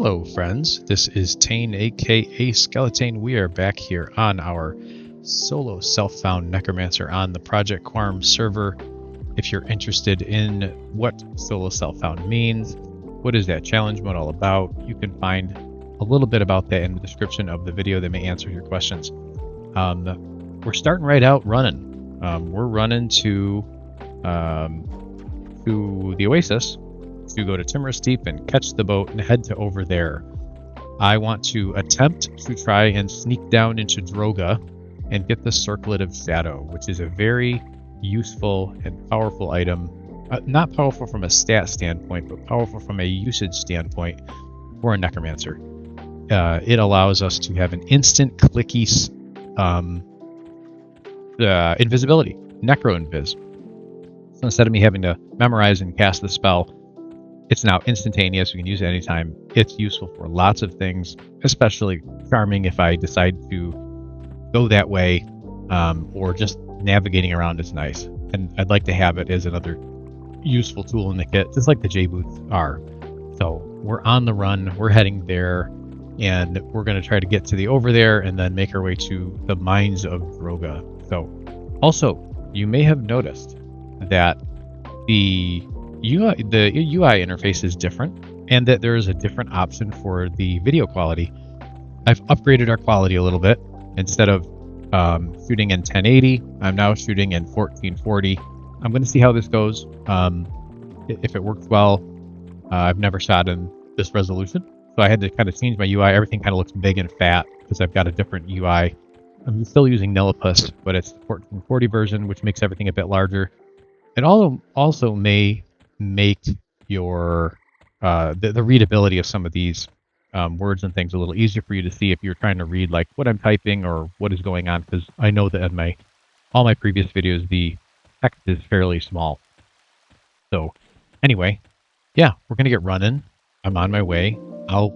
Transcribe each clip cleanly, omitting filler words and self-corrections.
Hello friends, this is Tane aka Skeletane. We are back here on our solo self-found Necromancer on the Project Quarm server. If you're interested in what solo self-found means, what is that challenge mode all about, you can find a little bit about that in the description of the video that may answer your questions. We're starting right out running. We're running to the Oasis to go to Timorous Deep and catch the boat and head to over there. I want to attempt to try and sneak down into Droga and get the Circlet of Shadow, which is a very useful and powerful item. Not powerful from a stat standpoint, but powerful from a usage standpoint for a Necromancer. It allows us to have an instant clicky invisibility, Necro Invis. So instead of me having to memorize and cast the spell, it's now instantaneous. We can use it anytime. It's useful for lots of things, especially charming if I decide to go that way, or just navigating around is nice. And I'd like to have it as another useful tool in the kit, just like the J-Boots are. So we're on the run, we're heading there, and we're going to try to get to the over there and then make our way to the mines of Droga. So also, you may have noticed that the UI interface is different, and that there is a different option for the video quality. I've upgraded our quality a little bit. Instead of shooting in 1080, I'm now shooting in 1440. I'm going to see how this goes. If it works well, I've never shot in this resolution, so I had to kind of change my UI. Everything kind of looks big and fat because I've got a different UI. I'm still using Nillipus, but it's the 1440 version, which makes everything a bit larger. It also may make your the readability of some of these words and things a little easier for you to see if you're trying to read like what I'm typing or what is going on, because I know that in all my previous videos the text is fairly small. So anyway, yeah, we're gonna get running. I'm on my way. I'll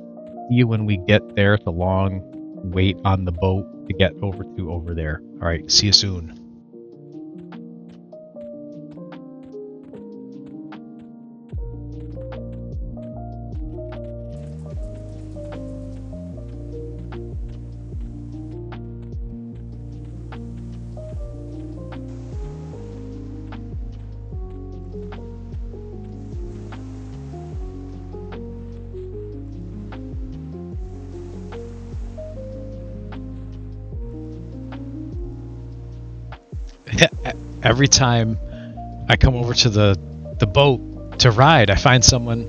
see you when we get there. It's a long wait on the boat to get over there. All right, see you soon. Every time I come over to the boat to ride, I find someone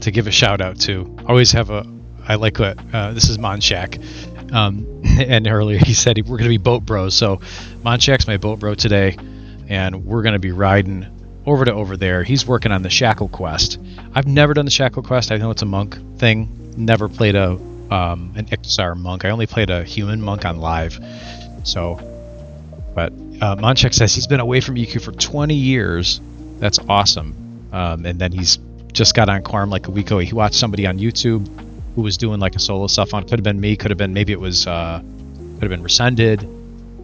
to give a shout out to. Always have I like what this is Monshak, and earlier he said we're going to be boat bros. So Monshak's my boat bro today, and we're going to be riding over there. He's working on the Shackle quest. I've never done the Shackle quest. I know it's a monk thing. Never played an Ixar monk. I only played a human monk on live. So, but Monchek says he's been away from EQ for 20 years. That's awesome. And then he's just got on Quarm like a week ago. He watched somebody on YouTube who was doing like a solo stuff on. Could have been me. Could have been, maybe it was, could have been Rescended.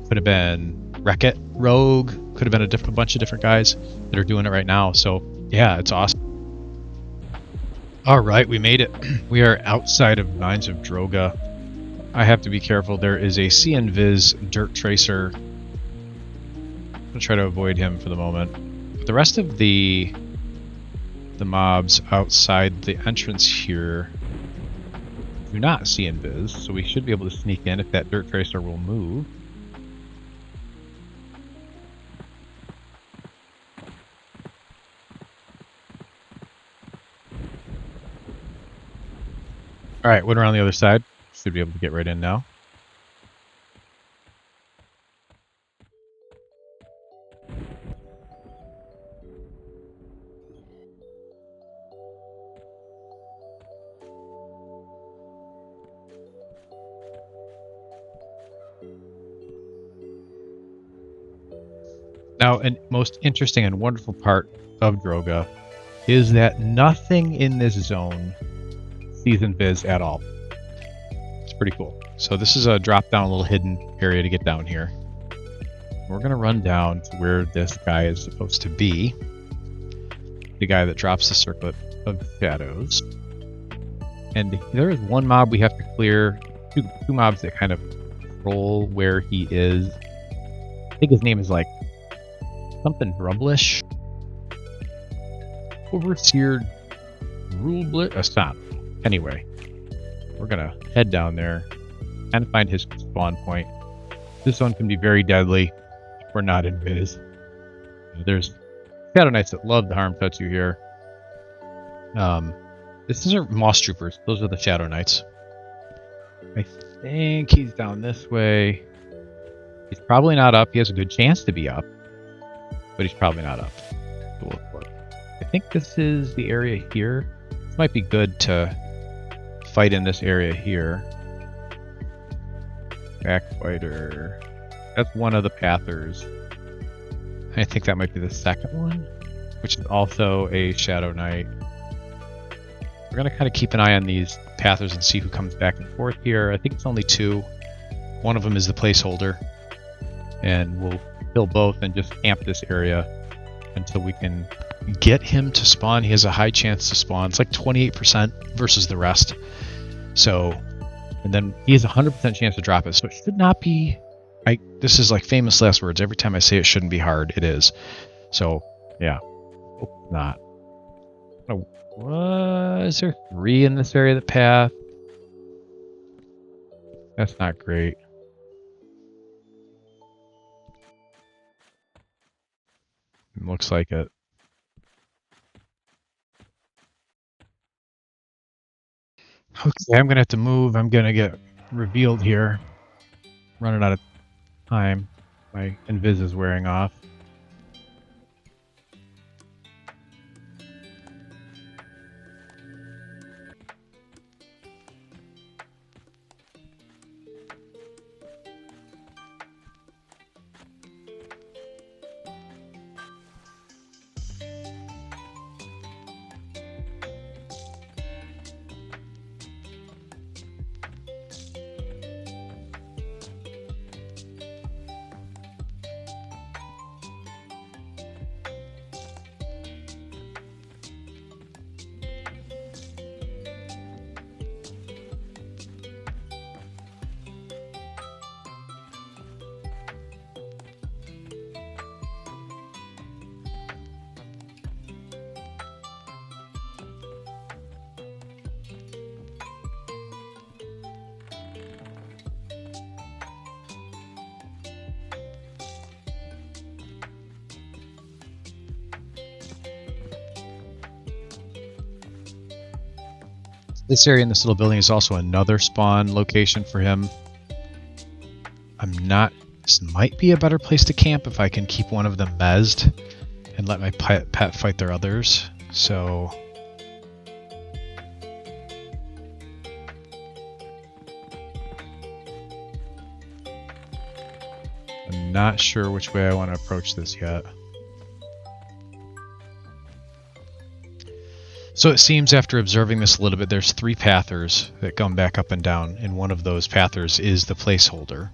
Could have been Wreck-It Rogue. Could have been a bunch of different guys that are doing it right now. So yeah, it's awesome. All right, we made it. We are outside of Mines of Droga. I have to be careful. There is a CNViz Dirt Tracer. I'm gonna try to avoid him for the moment. But the rest of the mobs outside the entrance here do not see invis, so we should be able to sneak in if that Dirt Tracer will move. Alright, went around the other side. Should be able to get right in now. Now, and most interesting and wonderful part of Droga is that nothing in this zone sees invis at all. It's pretty cool. So this is a drop down, little hidden area to get down here. We're going to run down to where this guy is supposed to be. The guy that drops the Circlet of Shadows. And there is one mob we have to clear. Two mobs that kind of control where he is. I think his name is like something Drublish. Overseer Ruleblit. Stop. Anyway, we're gonna head down there and find his spawn point. This one can be very deadly if we're not in Viz. There's Shadow Knights that love to harm Tetsu here. These are Moss Troopers. Those are the Shadow Knights. I think he's down this way. He's probably not up. He has a good chance to be up, but he's probably not up. We'll look for it. I think this is the area here. This might be good to fight in this area here. Backfighter. That's one of the Pathers. I think that might be the second one, which is also a Shadow Knight. We're going to kind of keep an eye on these Pathers and see who comes back and forth here. I think it's only two. One of them is the placeholder. And we'll kill both and just camp this area until we can get him to spawn. He has a high chance to spawn. It's like 28% versus the rest. So, and then he has a 100% chance to drop it. So it should not be... this is like famous last words. Every time I say it shouldn't be hard, it is. So, yeah. Hope not. Is there 3 in this area of the path? That's not great. Looks like it. Okay, I'm gonna have to move. I'm gonna get revealed here. Running out of time. My invis is wearing off. This area in this little building is also another spawn location for him. This might be a better place to camp if I can keep one of them mezzed and let my pet fight their others. So... I'm not sure which way I want to approach this yet. So it seems after observing this a little bit, there's 3 pathers that come back up and down, and one of those pathers is the placeholder.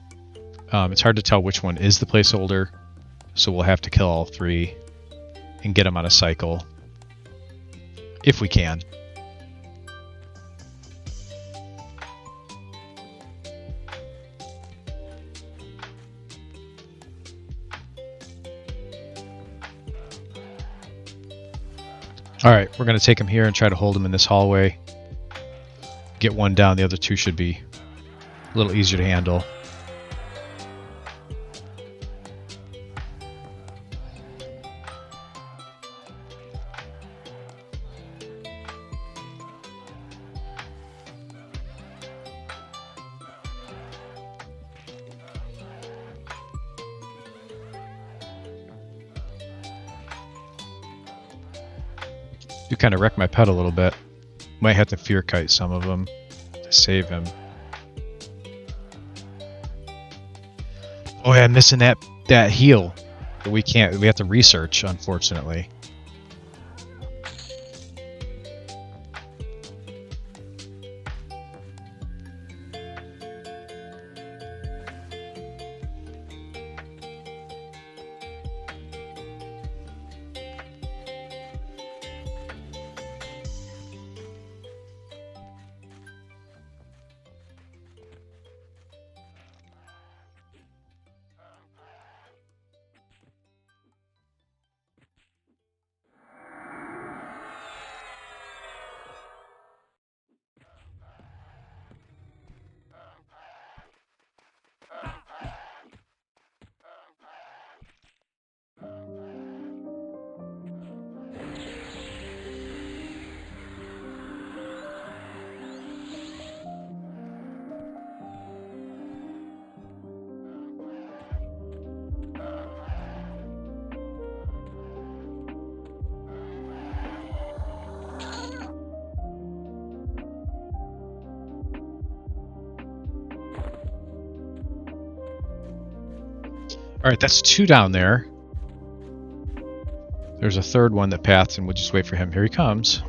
It's hard to tell which one is the placeholder, so we'll have to kill all 3 and get them on a cycle, if we can. Alright, we're going to take him here and try to hold him in this hallway. Get one down, the other 2 should be a little easier to handle. Do kind of wreck my pet a little bit. Might have to fear kite some of them to save him. Oh yeah, I'm missing that heal. But we have to research, unfortunately. Alright, that's 2 down there. There's a third one that paths, and we'll just wait for him. Here he comes.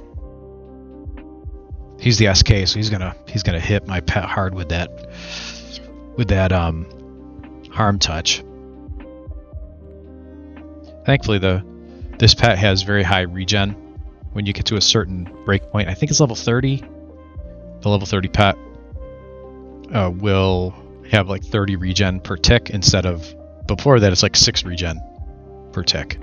He's the SK, so he's gonna hit my pet hard with that harm touch. Thankfully, this pet has very high regen. When you get to a certain breakpoint, I think it's level 30. The level 30 pet will have like 30 regen per tick instead of before that it's like 6 regen per tick.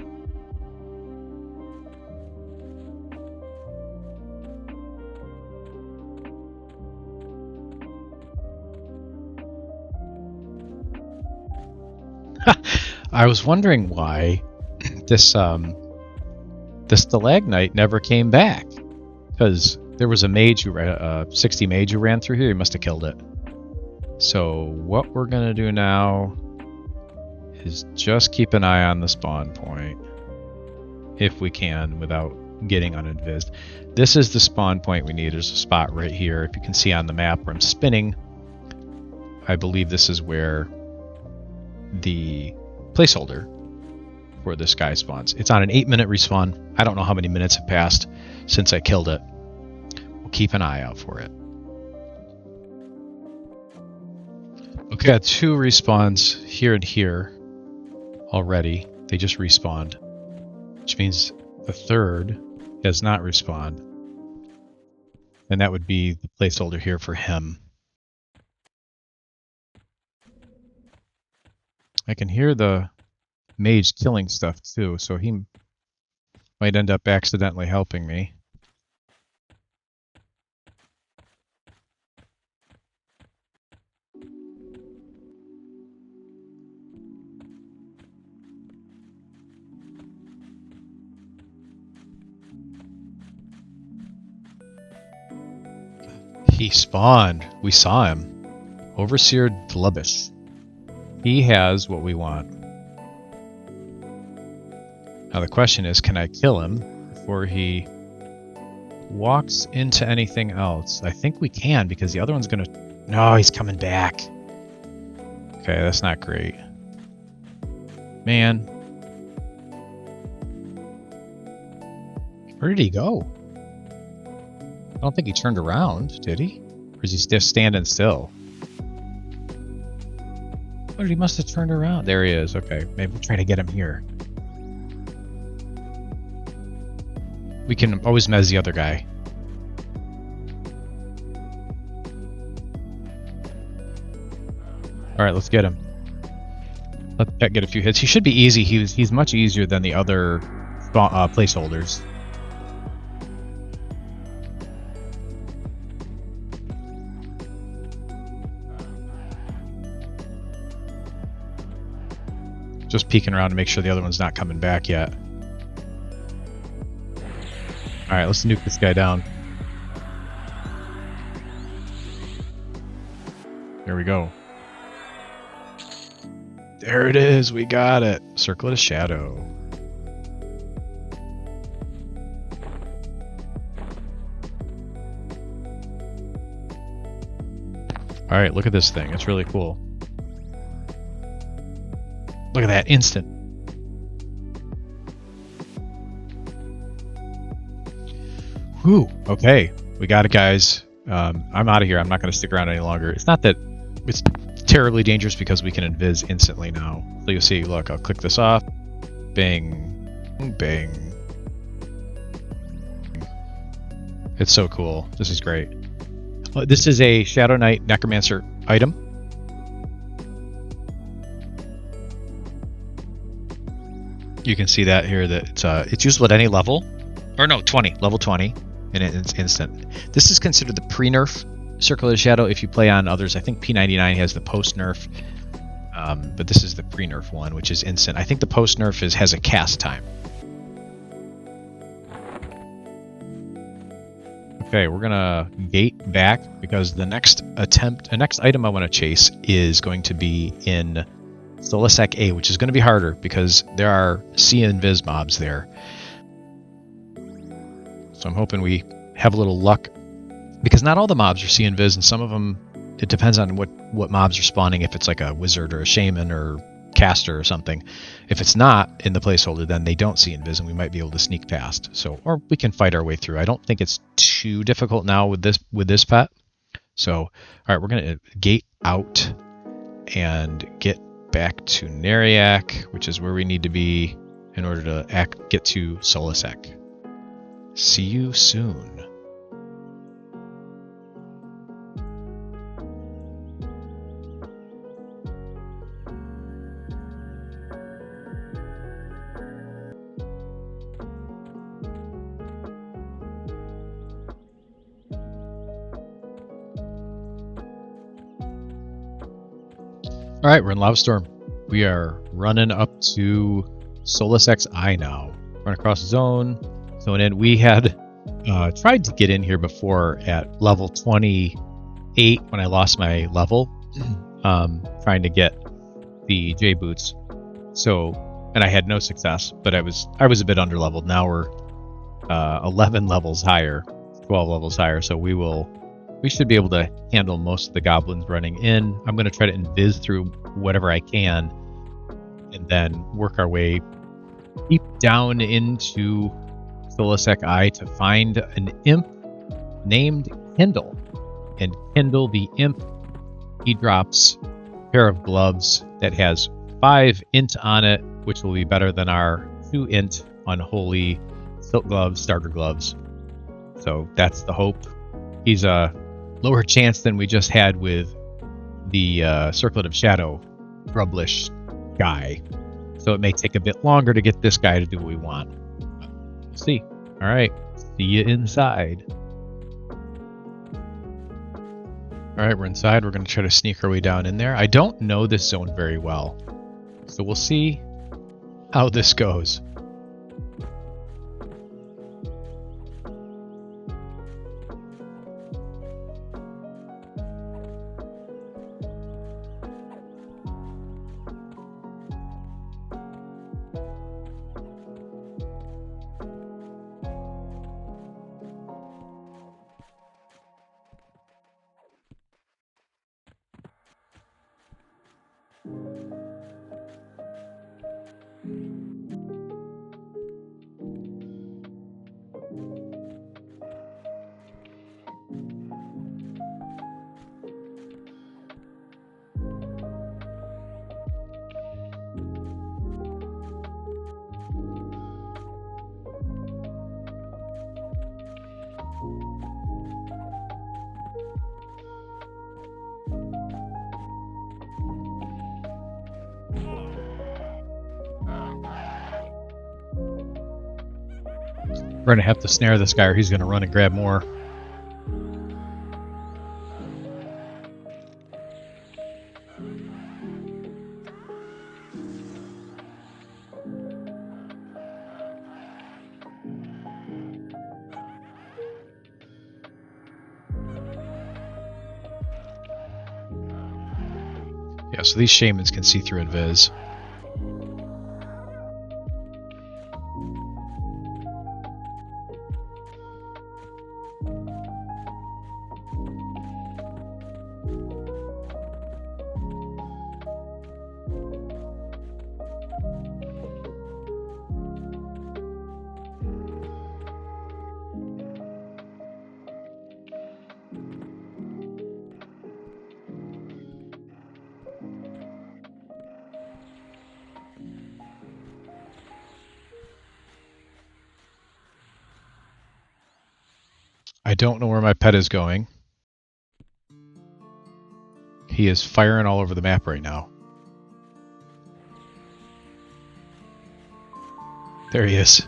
I was wondering why this stalagmite never came back, because there was a mage who 60 mage who ran through here. He must have killed it. So what we're gonna do now is just keep an eye on the spawn point if we can without getting uninvised. This is the spawn point we need. There's a spot right here. If you can see on the map where I'm spinning, I believe this is where the placeholder for this guy spawns. It's on an 8-minute respawn. I don't know how many minutes have passed since I killed it. We'll keep an eye out for it. Okay, got 2 respawns here and here already. They just respawned, which means the third has not respawned. And that would be the placeholder here for him. I can hear the mage killing stuff too, so he might end up accidentally helping me. He spawned. We saw him. Overseer Dlubish. He has what we want. Now the question is, can I kill him before he walks into anything else? I think we can, because the other one's gonna... No, he's coming back. Okay, that's not great. Man. Where did he go? I don't think he turned around, did he? Or is he just standing still? Oh, he must have turned around. There he is. Okay, maybe we'll try to get him here. We can always mez the other guy. Alright, let's get him. Let Pet get a few hits. He should be easy. He's much easier than the other placeholders. Just peeking around to make sure the other one's not coming back yet. Alright, let's nuke this guy down. There we go. There it is, we got it. Circlet of Shadow. Alright, look at this thing. It's really cool. Look at that, instant. Whew, okay. We got it, guys. I'm out of here. I'm not going to stick around any longer. It's not that it's terribly dangerous because we can invis instantly now. So you'll see, look, I'll click this off. Bang. Bang. It's so cool. This is great. This is a Shadow Knight Necromancer item. You can see that here that it's usable at any level. Or no, 20. Level 20. And it's instant. This is considered the pre-nerf Circle of Shadow. If you play on others, I think P99 has the post-nerf. But this is the pre-nerf one, which is instant. I think the post-nerf has a cast time. Okay, we're gonna gate back because the next item I want to chase is going to be in Solisec A, which is going to be harder because there are C invis mobs there. So I'm hoping we have a little luck, because not all the mobs are C invis, and some of them, it depends on what mobs are spawning, if it's like a wizard or a shaman or caster or something. If it's not in the placeholder, then they don't see invis, and we might be able to sneak past. So, or we can fight our way through. I don't think it's too difficult now with this pet. So, all right, we're gonna gate out and get back to Neriak, which is where we need to be in order to get to Solisek. See you soon. All right, we're in Lava Storm. We are running up to Solisek Eye now. Run across the zone in. We had tried to get in here before at level 28 when I lost my level, trying to get the J boots. So, and I had no success, but I was a bit underleveled. Now we're 11 levels higher, 12 levels higher. So we should be able to handle most of the goblins running in. I'm going to try to invis through whatever I can, and then work our way deep down into Solisek Eye to find an imp named Kindle. And Kindle the imp, he drops a pair of gloves that has 5 int on it, which will be better than our 2 int unholy silk gloves, starter gloves. So that's the hope. He's a lower chance than we just had with the Circlet of Shadow Grublish guy. So it may take a bit longer to get this guy to do what we want. We'll see. All right. See you inside. All right, we're inside. We're going to try to sneak our way down in there. I don't know this zone very well, so we'll see how this goes. We're going to have to snare this guy or he's going to run and grab more. Yeah, so these shamans can see through invis. I don't know where my pet is going. He is firing all over the map right now. There he is.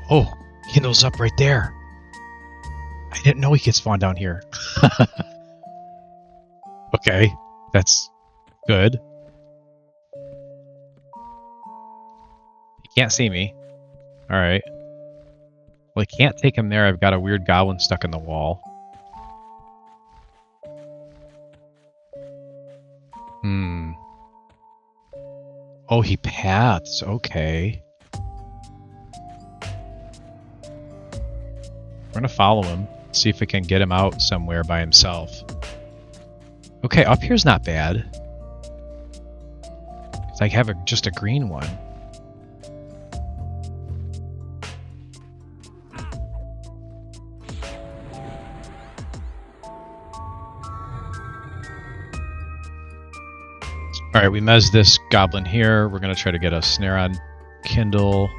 Oh, Kindle's up right there. I didn't know he could spawn down here. Okay, that's good. He can't see me. Alright. Well, I can't take him there. I've got a weird goblin stuck in the wall. Oh, he paths. Okay. We're gonna follow him. See if we can get him out somewhere by himself. Okay, up here's not bad. It's like have just a green one. Alright, we mez this goblin here. We're going to try to get a snare on Kindle.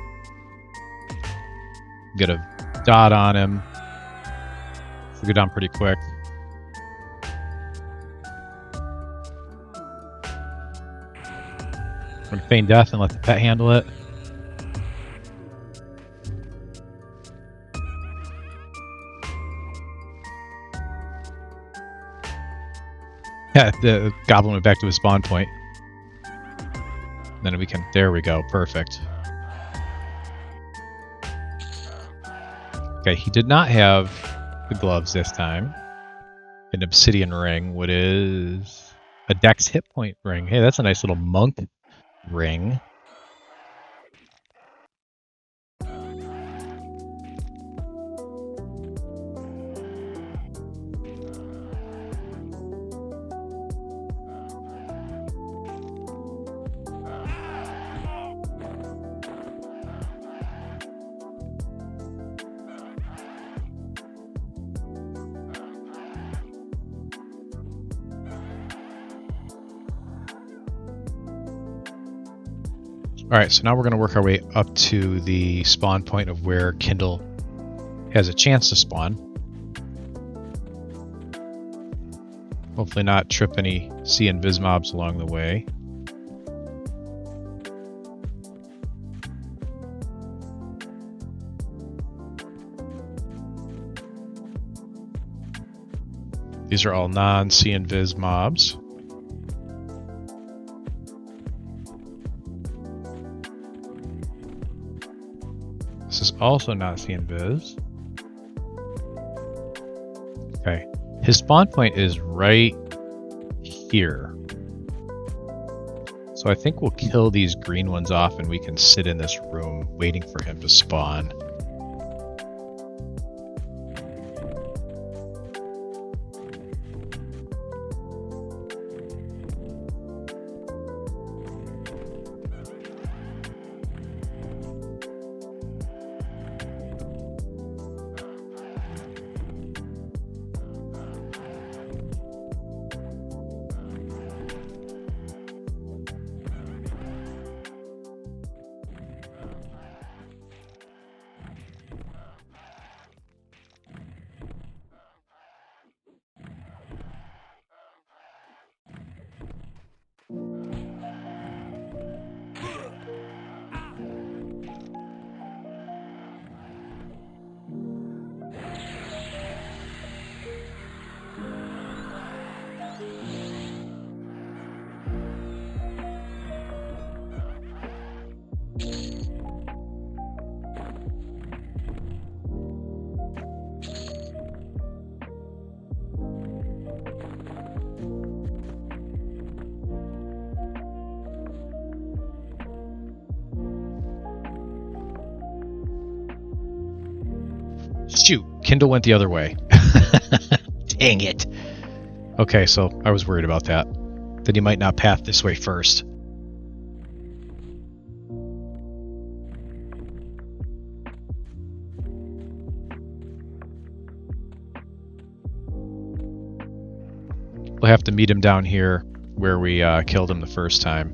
Get a dot on him. We'll go down pretty quick. We're going to feign death and let the pet handle it. Yeah, the goblin went back to his spawn point. Then we can, there we go, perfect. Okay, he did not have the gloves this time. An obsidian ring, what is a dex hit point ring. Hey, that's a nice little monk ring. Alright, so now we're going to work our way up to the spawn point of where Kindle has a chance to spawn. Hopefully not trip any sea and vis mobs along the way. These are all non-sea and vis mobs. This is also not sea and vis. Okay. His spawn point is right here. So I think we'll kill these green ones off and we can sit in this room waiting for him to spawn. Shoot, Kindle went the other way. Dang it. Okay, so I was worried about that. That he might not path this way first. We'll have to meet him down here where we killed him the first time.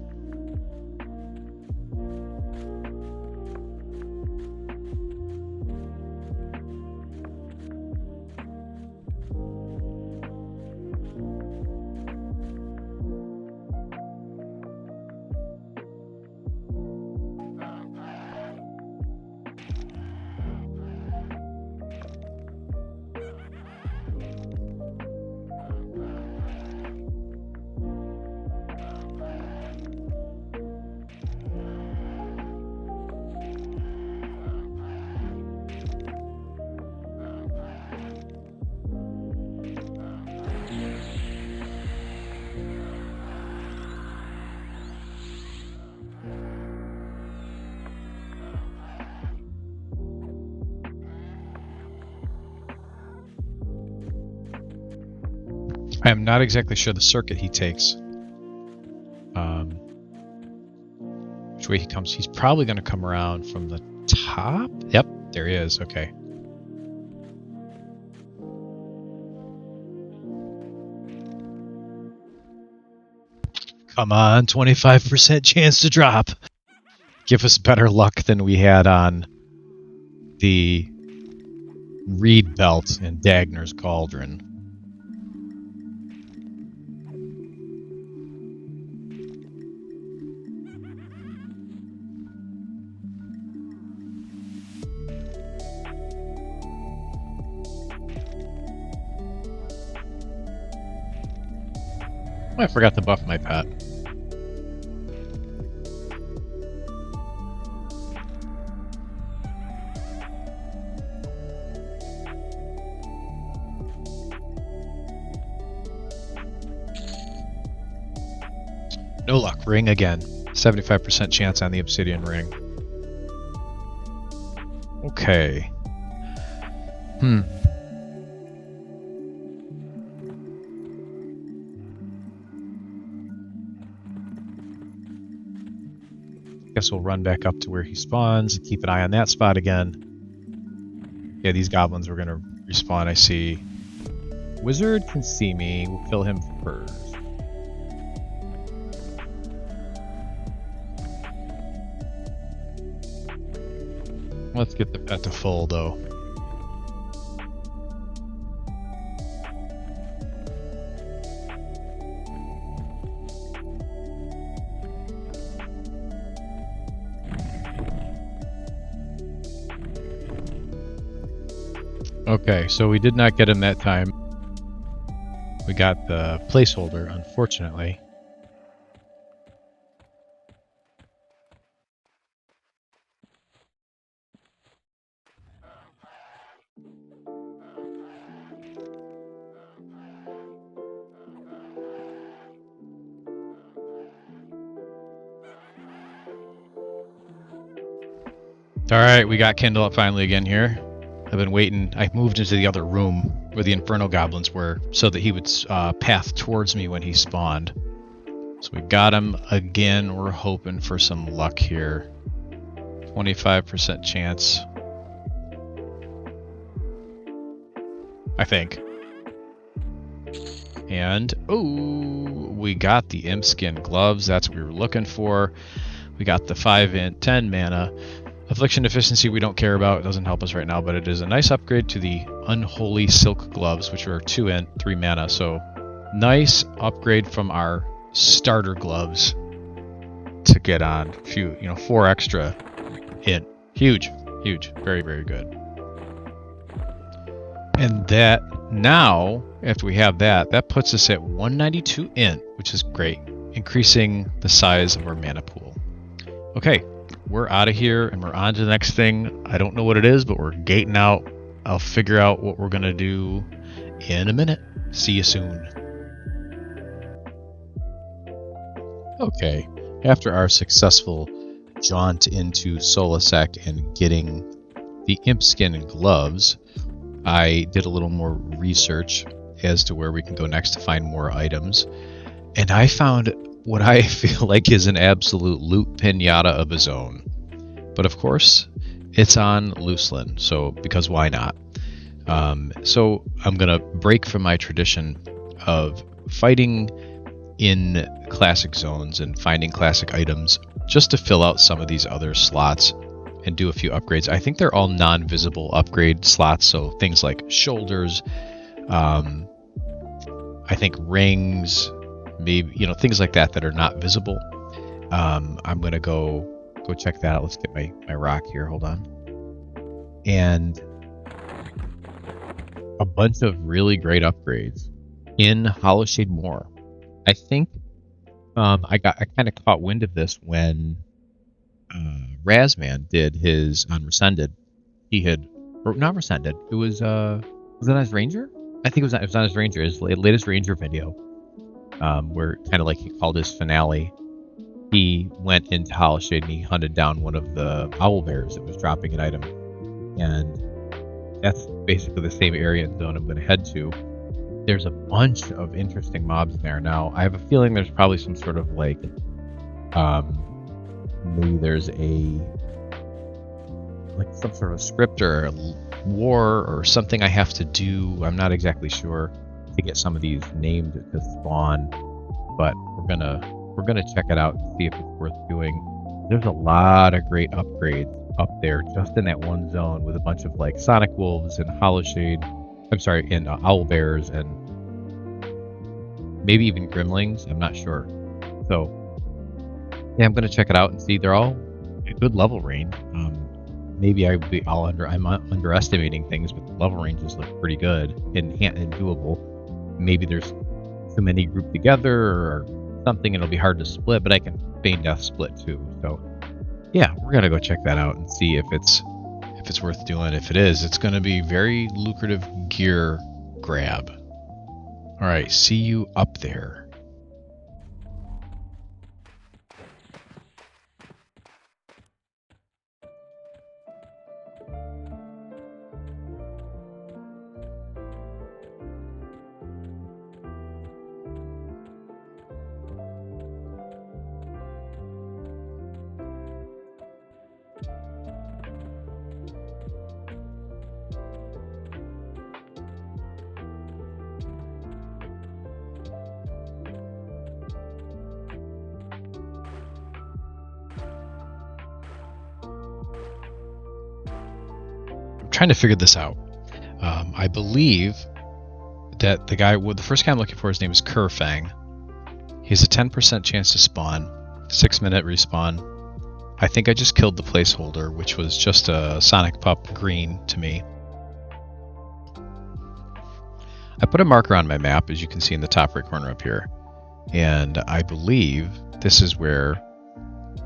I am not exactly sure the circuit he takes. Which way he comes. He's probably going to come around from the top. Yep, there he is. Okay. Come on, 25% chance to drop. Give us better luck than we had on the reed belt in Dagner's Cauldron. I forgot to buff my pet. No luck. Ring again. 75% chance on the obsidian ring. Okay. Guess we'll run back up to where he spawns and keep an eye on that spot again. Yeah, these goblins were going to respawn, I see. Wizard can see me. We'll kill him first. Let's get the pet to full, though. Okay, so we did not get him that time. We got the placeholder, unfortunately. Alright, we got Kindle up finally again here. I've been waiting. I moved into the other room where the Inferno Goblins were so that he would path towards me when he spawned. So we got him again. We're hoping for some luck here. 25% chance. I think. And, oh, we got the Imp Skin gloves. That's what we were looking for. We got the 5 int, 10 mana. Affliction Efficiency we don't care about. It doesn't help us right now, but it is a nice upgrade to the Unholy Silk Gloves, which are 2 int, 3 mana. So, nice upgrade from our starter gloves to get on. 4 extra int. Huge. Very, very good. And that, now, after we have that, that puts us at 192 int, which is great. Increasing the size of our mana pool. Okay. We're out of here and we're on to the next thing. I don't know what it is, but we're gating out. I'll figure out what we're going to do in a minute. See you soon. Okay, after our successful jaunt into Solasec and getting the Imp Skin and gloves, I did a little more research as to where we can go next to find more items. And I found what I feel like is an absolute loot pinata of his own. But of course, it's on Looseland, so because why not? So I'm going to break from my tradition of fighting in classic zones and finding classic items just to fill out some of these other slots and do a few upgrades. I think they're all non-visible upgrade slots, so things like shoulders, I think rings, maybe things like that are not visible. I'm gonna go check that out. Let's get my rock here. Hold on. And a bunch of really great upgrades in Hollowshade Moor. I think I kind of caught wind of this when Razman did his on Rescended. He had, or not Rescended. It was it on his Ranger? I think it was on his Ranger. His latest Ranger video. Where kind of like he called his finale, he went into Hollowshade and he hunted down one of the owl bears that was dropping an item, and that's basically the same area and zone I'm going to head to. There's a bunch of interesting mobs there. Now, I have a feeling there's probably some sort of like, maybe there's some sort of script or war or something I have to do. I'm not exactly sure to get some of these named to spawn, but we're gonna check it out and see if it's worth doing. There's a lot of great upgrades up there just in that one zone with a bunch of like sonic wolves and hollow shade. I'm sorry, and owl bears and maybe even gremlins. I'm not sure. So yeah, I'm gonna check it out and see. They're all a good level range. Maybe I'm underestimating things, but the level ranges look pretty good and doable. Maybe there's too many grouped together or something, and it'll be hard to split. But I can feign death split too. So yeah, we're gonna go check that out and see if it's worth doing. If it is, it's gonna be very lucrative gear grab. All right, see you up there. Trying to figure this out. I believe that the first guy I'm looking for, his name is Kerfang. He has a 10% chance to spawn, 6-minute respawn. I think I just killed the placeholder, which was just a Sonic Pup green to me. I put a marker on my map, as you can see in the top right corner up here, and I believe this is where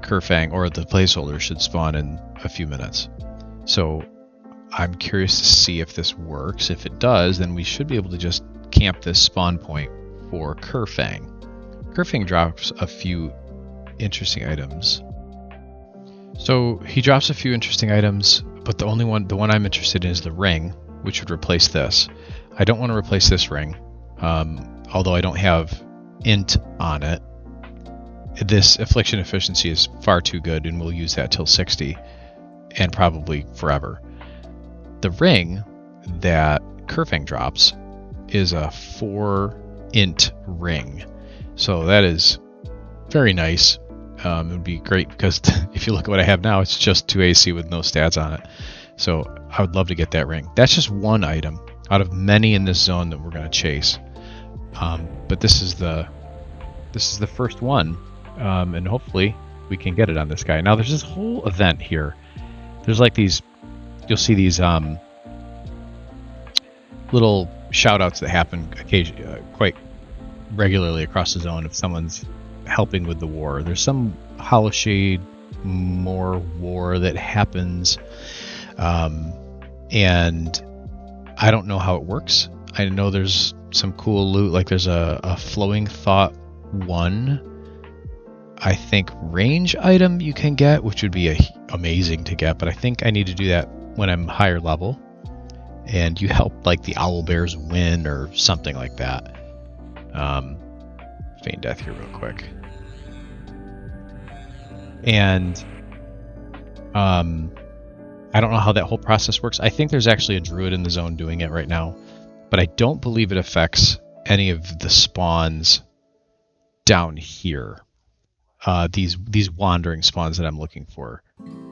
Kerfang or the placeholder should spawn in a few minutes. So I'm curious to see if this works. If it does, then we should be able to just camp this spawn point for Kerfang. Kerfang drops a few interesting items. So he drops a few interesting items, but the one I'm interested in is the ring, which would replace this. I don't want to replace this ring, although I don't have int on it. This affliction efficiency is far too good, and we'll use that till 60, and probably forever. The ring that Kerfang drops is a 4 int ring, so that is very nice. It would be great because if you look at what I have now, it's just 2 AC with no stats on it. So I would love to get that ring. That's just one item out of many in this zone that we're going to chase. But this is the first one, and hopefully we can get it on this guy. Now there's this whole event here. There's like these. You'll see these little shout-outs that happen occasionally, quite regularly across the zone if someone's helping with the war. There's some Hollow Shade more war that happens, and I don't know how it works. I know there's some cool loot, like there's a Flowing Thought 1, I think, range item you can get, which would be amazing to get, but I think I need to do that when I'm higher level, and you help like the owl bears win or something like that. Feign death here real quick. And I don't know how that whole process works. I think there's actually a druid in the zone doing it right now, but I don't believe it affects any of the spawns down here. These wandering spawns that I'm looking for.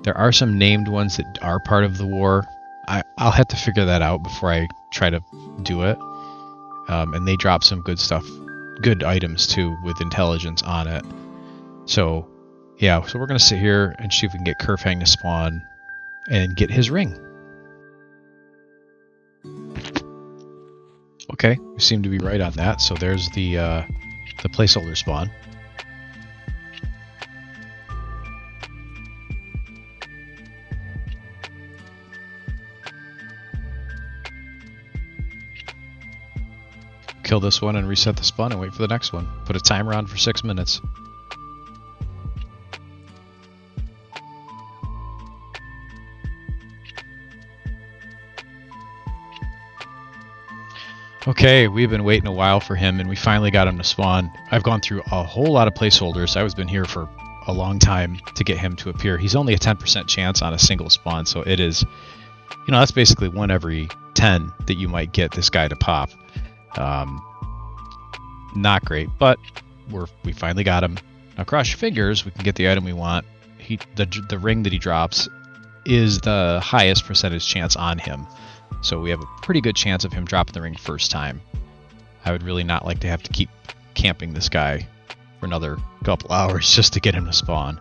There are some named ones that are part of the war. I'll have to figure that out before I try to do it. And they drop some good stuff, good items too, with intelligence on it. So yeah, so we're gonna sit here and see if we can get Kerfang to spawn and get his ring. Okay, we seem to be right on that. So there's the placeholder spawn. Kill this one and reset the spawn and wait for the next one. Put a timer on for 6 minutes. Okay, we've been waiting a while for him, and we finally got him to spawn. I've gone through a whole lot of placeholders. I've been here for a long time to get him to appear. He's only a 10% chance on a single spawn, so it is, you know, that's basically 1 every 10 that you might get this guy to pop. Not great, but we finally got him. Now, cross your fingers, we can get the item we want. The ring that he drops is the highest percentage chance on him. So we have a pretty good chance of him dropping the ring first time. I would really not like to have to keep camping this guy for another couple hours just to get him to spawn.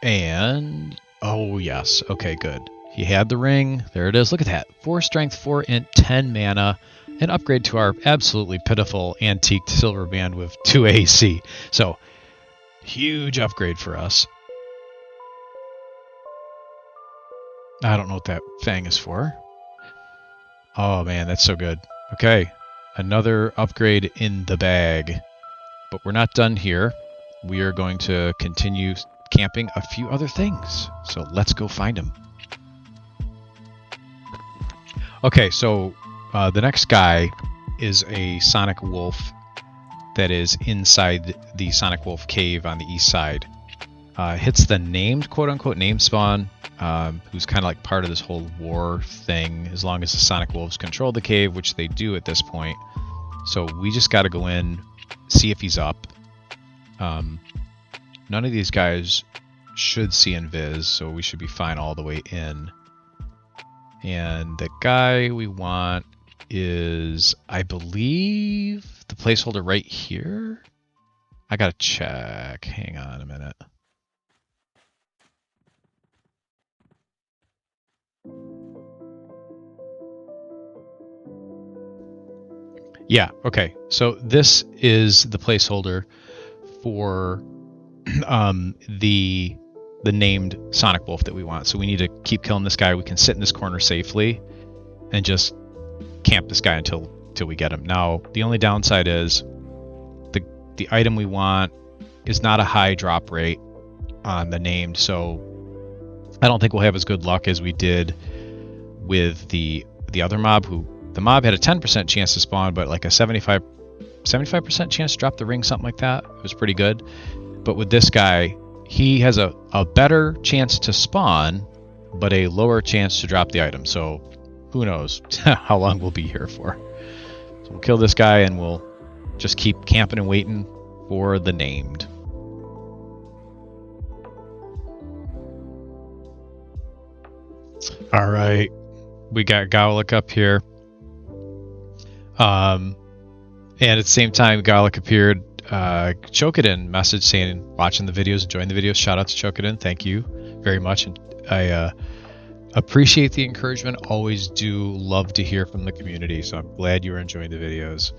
And, oh yes, okay, good. He had the ring. There it is. Look at that. 4 strength, 4 int, 10 mana. An upgrade to our absolutely pitiful antique silver band with 2 AC. So, huge upgrade for us. I don't know what that fang is for. Oh man, that's so good. Okay, another upgrade in the bag. But we're not done here. We are going to continue camping a few other things. So let's go find them. Okay, so the next guy is a Sonic Wolf that is inside the Sonic Wolf cave on the east side. Hits the named, quote-unquote, named spawn, who's kind of like part of this whole war thing, as long as the Sonic Wolves control the cave, which they do at this point. So we just got to go in, see if he's up. None of these guys should see invis, so we should be fine all the way in. And the guy we want is, I believe, the placeholder right here. I gotta check. Hang on a minute. Yeah, okay. So this is the placeholder for the named Sonic Wolf that we want. So we need to keep killing this guy. We can sit in this corner safely and just camp this guy until we get him. Now, the only downside is the item we want is not a high drop rate on the named, so I don't think we'll have as good luck as we did with the other mob. The mob had a 10% chance to spawn, but like a 75% chance to drop the ring, something like that. It was pretty good. But with this guy, he has a better chance to spawn, but a lower chance to drop the item. So who knows how long we'll be here for. So we'll kill this guy and we'll just keep camping and waiting for the named. All right, we got Gaulik up here. And at the same time, Gaulik appeared. Chokaden message saying, watching the videos, enjoying the videos. Shout out to Chokaden. Thank you very much. And I appreciate the encouragement. Always do love to hear from the community. So I'm glad you're enjoying the videos.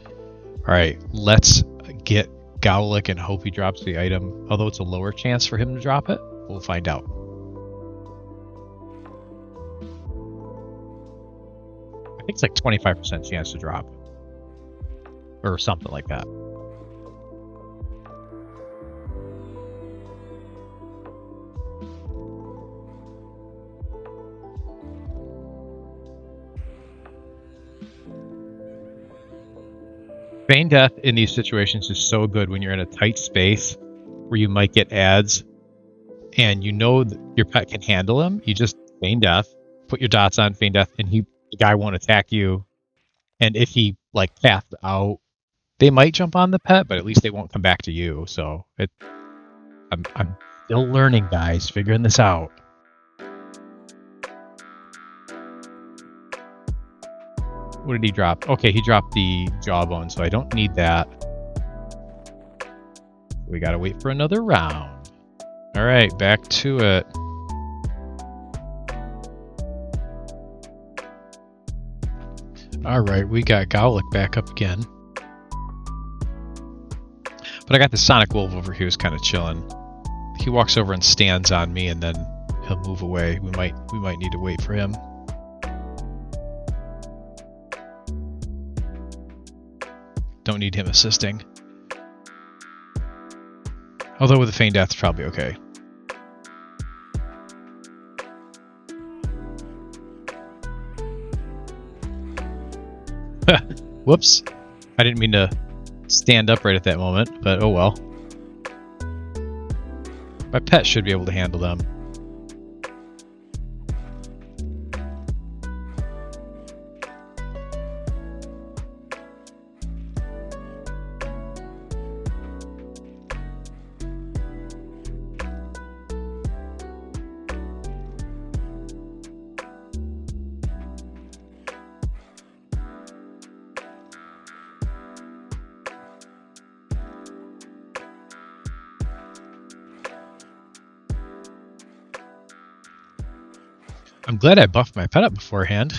All right, let's get Gaulik and hope he drops the item. Although it's a lower chance for him to drop it, we'll find out. I think it's like 25% chance to drop. Or something like that. Feign death in these situations is so good when you're in a tight space where you might get ads and you know that your pet can handle them. You just feign death, put your dots on feign death, and the guy won't attack you. And if he like paths out, they might jump on the pet, but at least they won't come back to you. So I'm still learning, guys, figuring this out. What did he drop? Okay, he dropped the jawbone, so I don't need that. We gotta wait for another round. All right, back to it. All right, we got Gaulik back up again. But I got the Sonic Wolf over here who's kind of chilling. He walks over and stands on me, and then he'll move away. We might need to wait for him. don't need him assisting. Although with a feign death, it's probably okay. Whoops. I didn't mean to stand up right at that moment, but oh well. My pet should be able to handle them. I'm glad I buffed my pet up beforehand.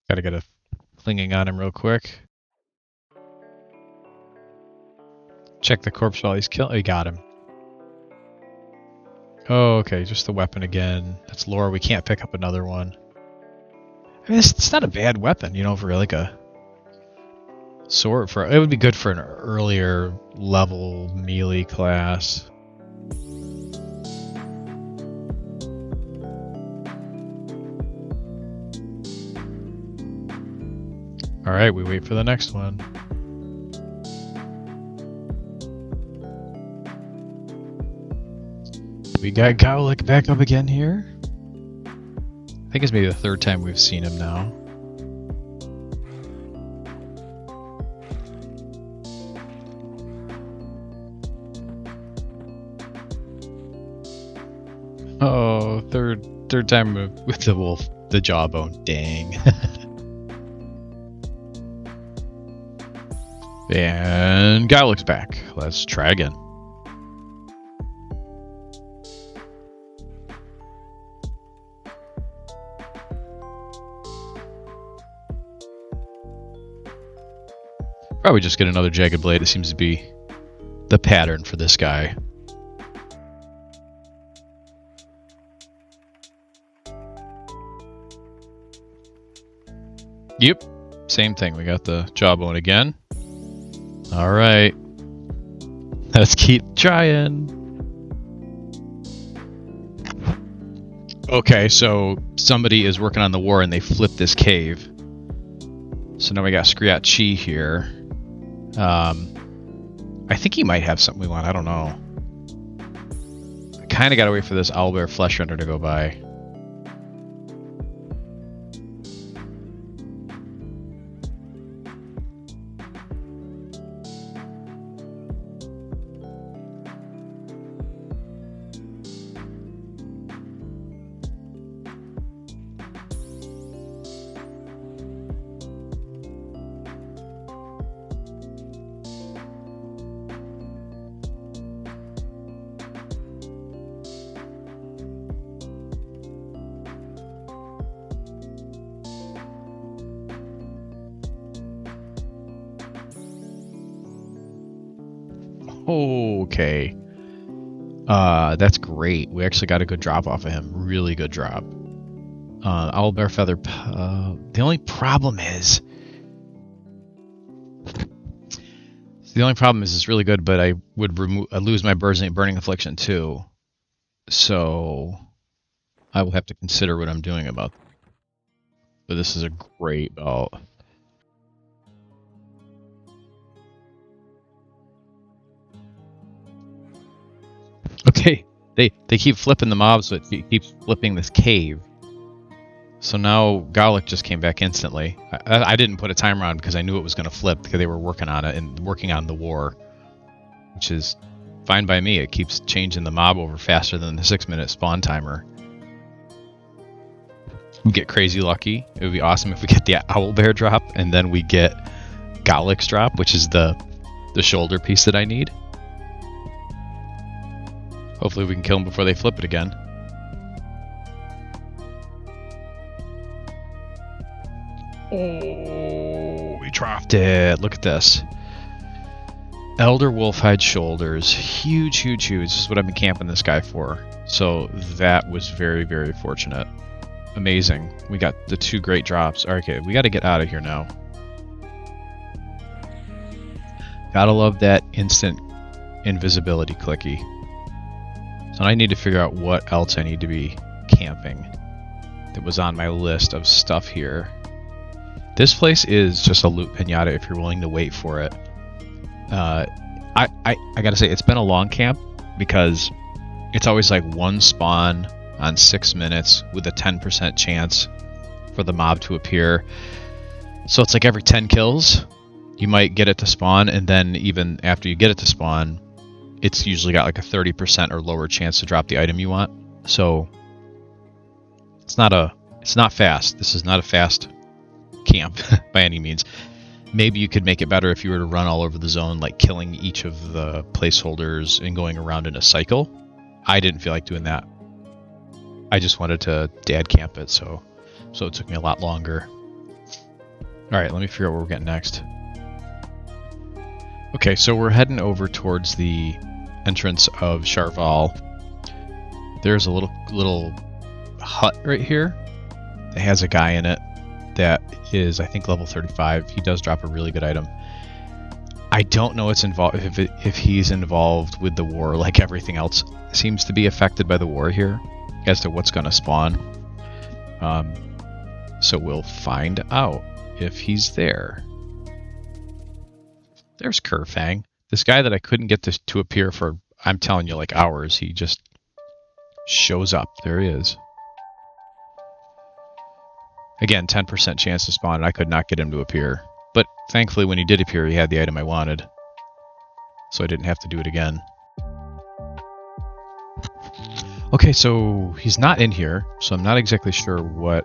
Gotta get a clinging on him real quick. Check the corpse while he's killing. Oh, he got him. Oh, okay, just the weapon again. That's lore. We can't pick up another one. I mean, it's not a bad weapon, you know, for like a sword. For it would be good for an earlier level melee class. All right, we wait for the next one. We got Gowlick back up again here. I think it's maybe the third time we've seen him now. Oh, third time with the wolf, the jawbone. Dang. And Gowlick's back. Let's try again. Probably just get another jagged blade. It seems to be the pattern for this guy. Yep, same thing. We got the jawbone again. All right, let's keep trying. Okay, so somebody is working on the war and they flipped this cave. So now we got Skriat Chi here. I think he might have something we want. I don't know. I kind of got to wait for this owlbear flesh render to go by. Okay. That's great. We actually got a good drop off of him. Really good drop. Owlbear feather. The only problem is it's really good, but I would lose my burning affliction too. So I will have to consider what I'm doing about that. But this is a great belt. Okay, they keep flipping the mobs, so it keeps flipping this cave. So now Gowlick just came back instantly. I didn't put a timer on because I knew it was going to flip because they were working on it and working on the war, which is fine by me. It keeps changing the mob over faster than the 6-minute spawn timer. We get crazy lucky. It would be awesome if we get the owlbear drop and then we get Gowlick's drop, which is the shoulder piece that I need. Hopefully we can kill them before they flip it again. Oh, we dropped it. Look at this. Elder Wolfhide Shoulders. Huge, huge, huge. This is what I've been camping this guy for. So that was very, very fortunate. Amazing. We got the 2 great drops. Okay, we got to get out of here now. Gotta love that instant invisibility clicky. So I need to figure out what else I need to be camping that was on my list of stuff here. This place is just a loot pinata if you're willing to wait for it. I gotta say, it's been a long camp because it's always like 1 spawn on 6 minutes with a 10% chance for the mob to appear. So it's like every 10 kills, you might get it to spawn, and then even after you get it to spawn, it's usually got like a 30% or lower chance to drop the item you want. So it's not fast. This is not a fast camp by any means. Maybe you could make it better if you were to run all over the zone, like killing each of the placeholders and going around in a cycle. I didn't feel like doing that. I just wanted to dad camp it, so it took me a lot longer. Alright, let me figure out where we're getting next. Okay, so we're heading over towards the entrance of Charval. There's a little hut right here that has a guy in it that is, I think, level 35. He does drop a really good item. I don't know if he's involved with the war, like everything else seems to be affected by the war here, as to what's going to spawn. So we'll find out if he's there. There's Kerfang. This guy that I couldn't get to appear for, I'm telling you, like hours. He just shows up. There he is. Again, 10% chance to spawn, and I could not get him to appear. But thankfully, when he did appear, he had the item I wanted. So I didn't have to do it again. Okay, so he's not in here, so I'm not exactly sure what...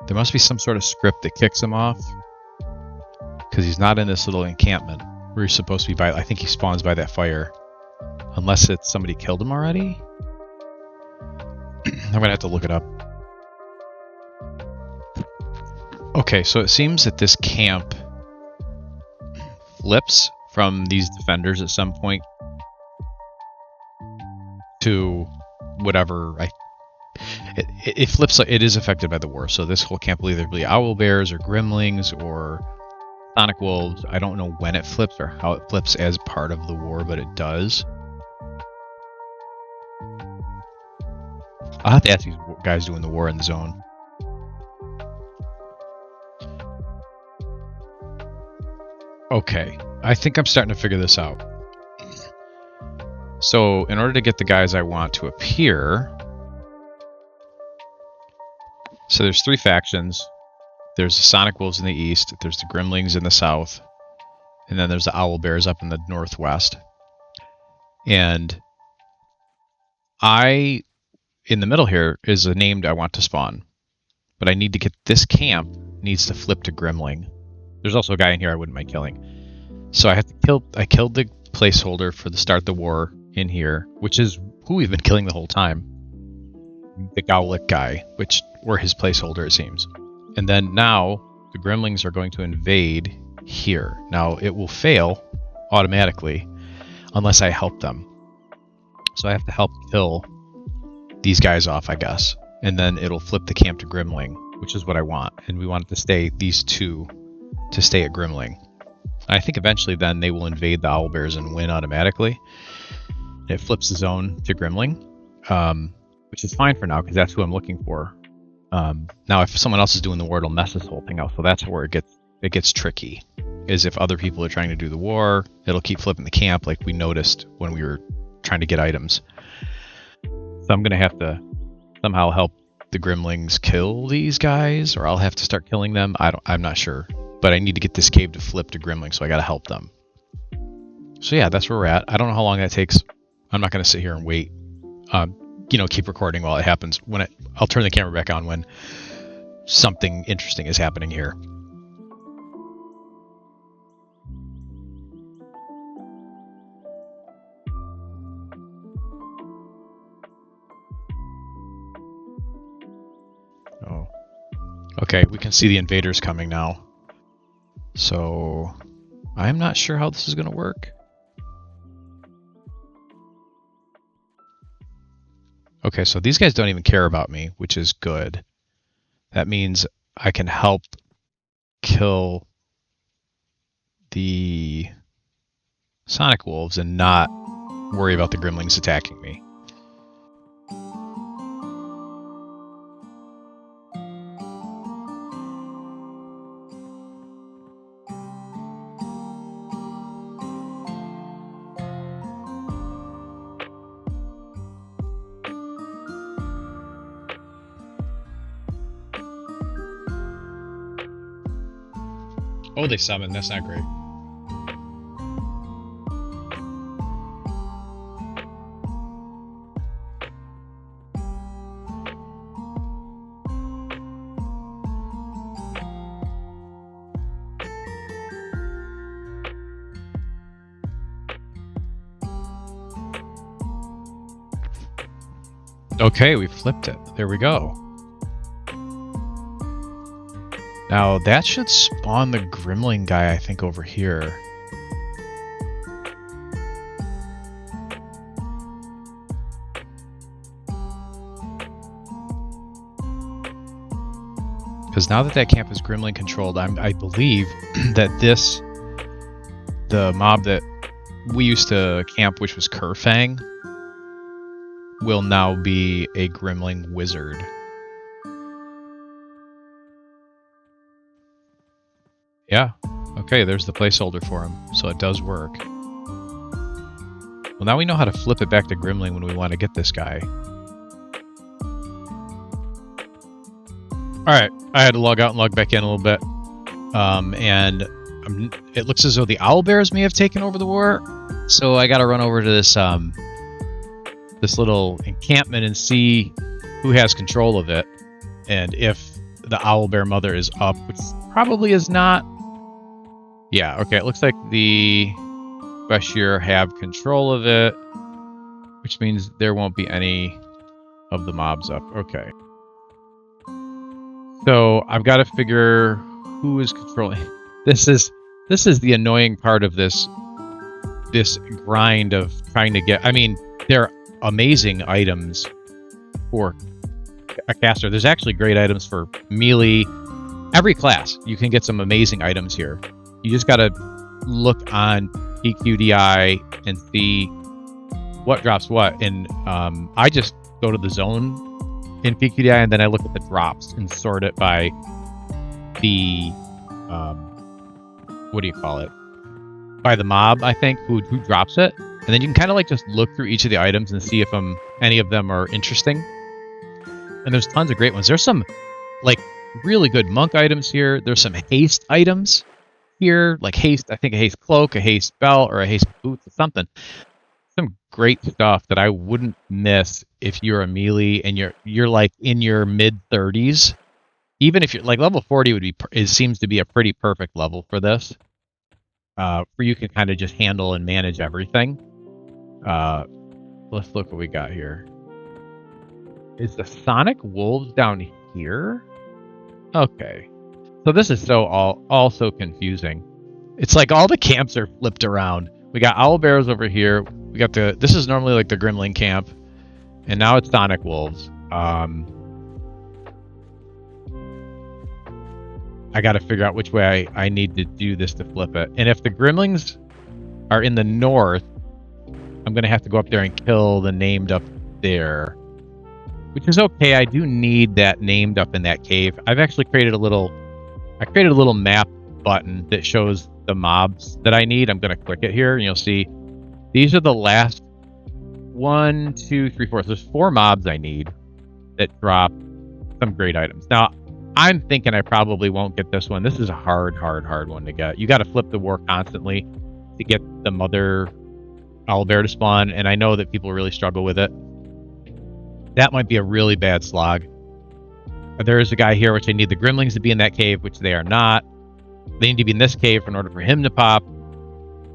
There must be some sort of script that kicks him off. Because he's not in this little encampment where he's supposed to be by... I think he spawns by that fire. Unless it's somebody killed him already? I'm going to have to look it up. Okay, so it seems that this camp flips from these defenders at some point to whatever. It flips. It is affected by the war. So this whole camp will either be owl bears or gremlings or sonic wolves. I don't know when it flips or how it flips as part of the war, but it does. I'll have to ask these guys doing the war in the zone. Okay, I think I'm starting to figure this out. So, in order to get the guys I want to appear... So there's 3 factions. There's the Sonic Wolves in the east, there's the Gremlings in the south, and then there's the Owl Bears up in the northwest. And in the middle here is a name I want to spawn. But I need to get this camp needs to flip to Gremling. There's also a guy in here I wouldn't mind killing. So I killed the placeholder for the start the war in here, which is who we've been killing the whole time. The Gowlick guy, or his placeholder it seems. And then now the Gremlings are going to invade here. Now it will fail automatically unless I help them. So I have to help kill these guys off, I guess. And then it'll flip the camp to Gremling, which is what I want. And we want it to stay, these 2 to stay at Gremling. I think eventually then they will invade the Owlbears and win automatically. It flips the zone to Gremling, which is fine for now because that's who I'm looking for. Now if someone else is doing the war, it'll mess this whole thing up. So that's where it gets tricky, is if other people are trying to do the war, it'll keep flipping the camp like we noticed when we were trying to get items. So I'm going to have to somehow help the Gremlings kill these guys, or I'll have to start killing them. I'm not sure. But I need to get this cave to flip to Gremling, so I got to help them. So yeah, that's where we're at. I don't know how long that takes. I'm not going to sit here and wait. Keep recording while it happens. I'll turn the camera back on when something interesting is happening here. Oh. Okay, we can see the invaders coming now. So, I'm not sure how this is going to work. Okay, so these guys don't even care about me, which is good. That means I can help kill the Sonic Wolves and not worry about the Gremlings attacking me. Oh, they summon. That's not great. Okay, we flipped it. There we go. Now, that should spawn the Gremlin guy, I think, over here. Because now that camp is Gremlin controlled, I believe that the mob that we used to camp, which was Kerfang, will now be a Gremlin wizard. Yeah. Okay, there's the placeholder for him, so it does work. Well, now we know how to flip it back to Gremlin when we want to get this guy. Alright, I had to log out and log back in a little bit. And it looks as though the owlbears may have taken over the war. So I gotta run over to this this little encampment and see who has control of it. And if the owlbear mother is up, which probably is not. Yeah, okay, it looks like the Bashir have control of it, which means there won't be any of the mobs up. Okay. So I've got to figure who is controlling. This is the annoying part of this grind of trying to get. I mean, they're amazing items for a caster. There's actually great items for melee. Every class, you can get some amazing items here. You just got to look on PQDI and see what drops what. And I just go to the zone in PQDI and then I look at the drops and sort it by the what do you call it? By the mob, I think, who drops it. And then you can kind of like just look through each of the items and see if any of them are interesting. And there's tons of great ones. There's some like really good monk items here. There's some haste items here, like haste, I think a haste cloak, a haste belt, or a haste boots or something. Some great stuff that I wouldn't miss if you're a melee and you're like in your mid 30s. Even if you're like level 40 seems to be a pretty perfect level for this. Where you can kind of just handle and manage everything. Let's look what we got here. Is the Sonic Wolves down here? Okay. So this is all so confusing. It's like all the camps are flipped around. We got owlbears over here. We got this is normally like the Gremlin camp, and now it's Sonic Wolves. I got to figure out which way I need to do this to flip it. And if the Gremlings are in the north, I'm going to have to go up there and kill the named up there. Which is okay. I do need that named up in that cave. I've actually created a little map button that shows the mobs that I need. I'm going to click it here and you'll see these are the last 1, 2, 3, 4. So there's 4 mobs I need that drop some great items. Now, I'm thinking I probably won't get this one. This is a hard one to get. You got to flip the war constantly to get the mother owlbear to spawn, and I know that people really struggle with it. That might be a really bad slog. There is a guy here, which I need the Gremlings to be in that cave, which they are not. They need to be in this cave in order for him to pop.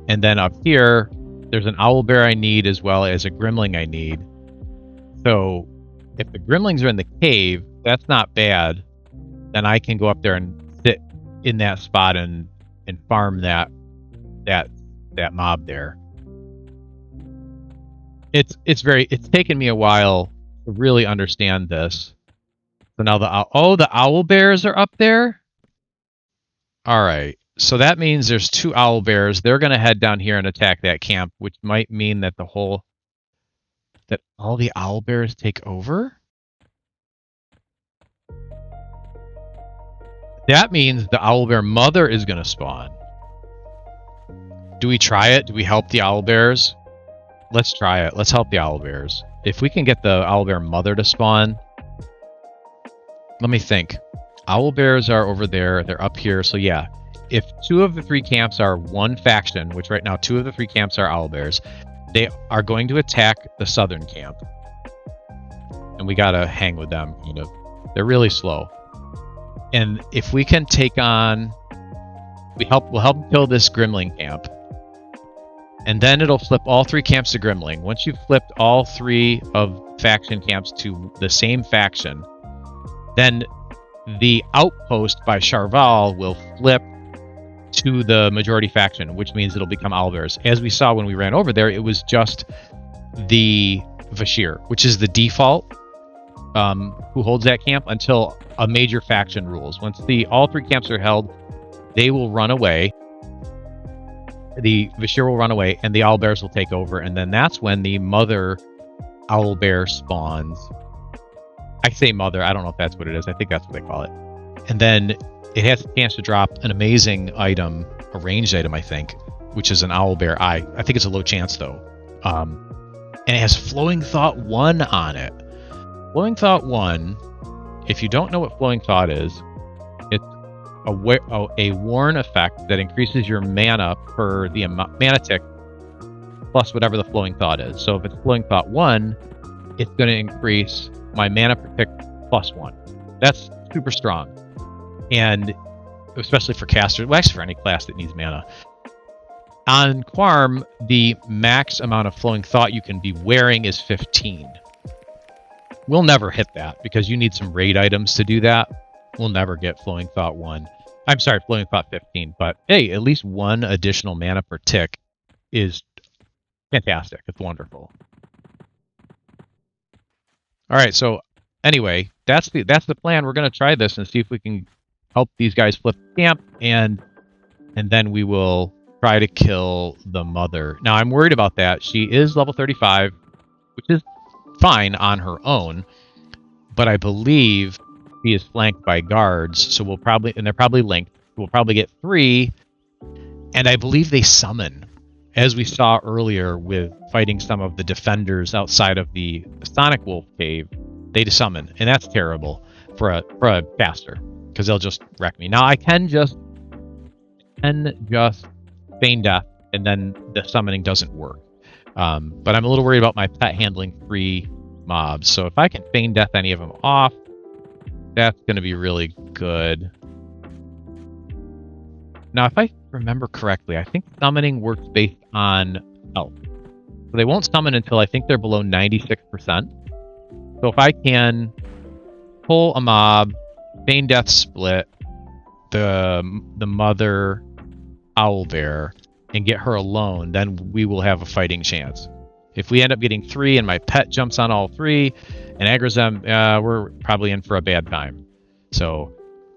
And then up here, there's an owlbear I need as well as a Gremling I need. So if the Gremlings are in the cave, that's not bad. Then I can go up there and sit in that spot and farm that mob there. It's taken me a while to really understand this. So now the owl bears are up there. All right. So that means there's 2 owl bears. They're going to head down here and attack that camp, which might mean that that all the owl bears take over. That means the owl bear mother is going to spawn. Do we try it? Do we help the owl bears? Let's try it. Let's help the owl bears. If we can get the owl bear mother to spawn. Let me think. Owl bears are over there. They're up here. So yeah, if 2 of the 3 camps are one faction, which right now 2 of the 3 camps are owl bears, they are going to attack the southern camp. And we got to hang with them, kind of. They're really slow. And if we can take on... We'll help kill this Gremlin camp. And then it'll flip all 3 camps to Gremlin. Once you've flipped all 3 of faction camps to the same faction, then the outpost by Charval will flip to the majority faction, which means it'll become owlbears. As we saw when we ran over there, it was just the Vashir, which is the default who holds that camp until a major faction rules. Once all 3 camps are held, they will run away. The Vashir will run away, and the owlbears will take over, and then that's when the mother owlbear spawns. I say mother, I don't know if that's what it is. I think that's what they call it. And then it has a chance to drop an amazing item, a ranged item, I think, which is an owlbear eye. I think it's a low chance, though. And it has Flowing Thought 1 on it. Flowing Thought 1, if you don't know what Flowing Thought is, it's a Warn effect that increases your mana per the mana tick plus whatever the Flowing Thought is. So if it's Flowing Thought 1, it's going to increase my mana per tick plus 1. That's super strong. And especially for casters, well, actually for any class that needs mana. On Quarm, the max amount of Flowing Thought you can be wearing is 15. We'll never hit that because you need some raid items to do that. We'll never get Flowing Thought 1. I'm sorry, Flowing Thought 15. But hey, at least 1 additional mana per tick is fantastic. It's wonderful. All right, so anyway, that's the plan. We're going to try this and see if we can help these guys flip camp, and then we will try to kill the mother. Now, I'm worried about that. She is level 35, which is fine on her own, but I believe she is flanked by guards, so they're probably linked. We'll probably get 3, and I believe they summon, as we saw earlier with fighting some of the defenders outside of the Sonic Wolf cave. They summon, and that's terrible for a caster because they'll just wreck me. Now I can just feign death, and then the summoning doesn't work. But I'm a little worried about my pet handling 3 mobs. So if I can feign death any of them off, that's going to be really good. Now, if I remember correctly, I think summoning works based on health. So they won't summon until I think they're below 96%. So if I can pull a mob, feign death split the mother owlbear and get her alone, then we will have a fighting chance. If we end up getting 3 and my pet jumps on all 3 and aggroes them, we're probably in for a bad time. So